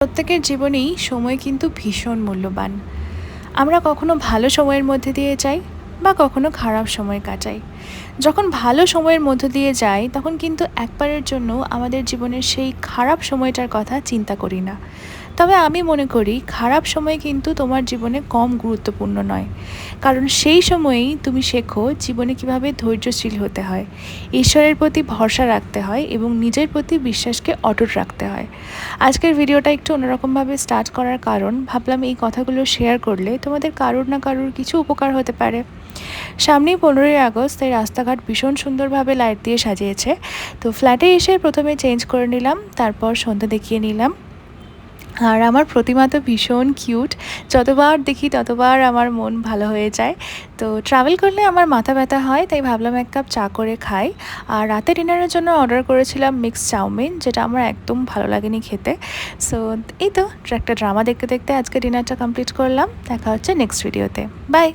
প্রত্যেকের জীবনেই সময় কিন্তু ভীষণ মূল্যবান। আমরা কখনো ভালো সময়ের মধ্যে দিয়ে যাই বা কখনো খারাপ সময় কাটাই। যখন ভালো সময়ের মধ্য দিয়ে যাই তখন কিন্তু একবারের জন্য আমাদের জীবনের সেই খারাপ সময়টার কথা চিন্তা করি না। তবে আমি মনে করি খারাপ সময় কিন্তু তোমার জীবনে কম গুরুত্বপূর্ণ নয়, কারণ সেই সময়েই তুমি শেখো জীবনে কিভাবে ধৈর্যশীল হতে হয়, ঈশ্বরের প্রতি ভরসা রাখতে হয় এবং নিজের প্রতি বিশ্বাসকে অটুট রাখতে হয়। আজকের ভিডিওটা একটু অন্যরকমভাবে স্টার্ট করার কারণ, ভাবলাম এই কথাগুলো শেয়ার করলে তোমাদের কারোর না কারোর কিছু উপকার হতে পারে। সামনেই 15ই আগস্ট, তাই রাস্তাঘাট ভীষণ সুন্দরভাবে লাইট দিয়ে সাজিয়েছে। তো ফ্ল্যাটে এসে প্রথমে চেঞ্জ করে নিলাম, তারপর সন্ধ্যা দেখিয়ে নিলাম। আর আমার প্রতিমা তো ভীষণ কিউট, যতবার দেখি ততবার আমার মন ভালো হয়ে যায়। তো ট্রাভেল করলে আমার মাথা ব্যথা হয়, তাই ভাবলাম এক কাপ চা করে খাই। আর রাতে ডিনারের জন্য অর্ডার করেছিলাম মিক্স চাউমিন, যেটা আমার একদম ভালো লাগেনি খেতে। সো এই তো একটা ড্রামা দেখতে দেখতে আজকে ডিনারটা কমপ্লিট করলাম। দেখা হচ্ছে নেক্সট ভিডিওতে। বাই।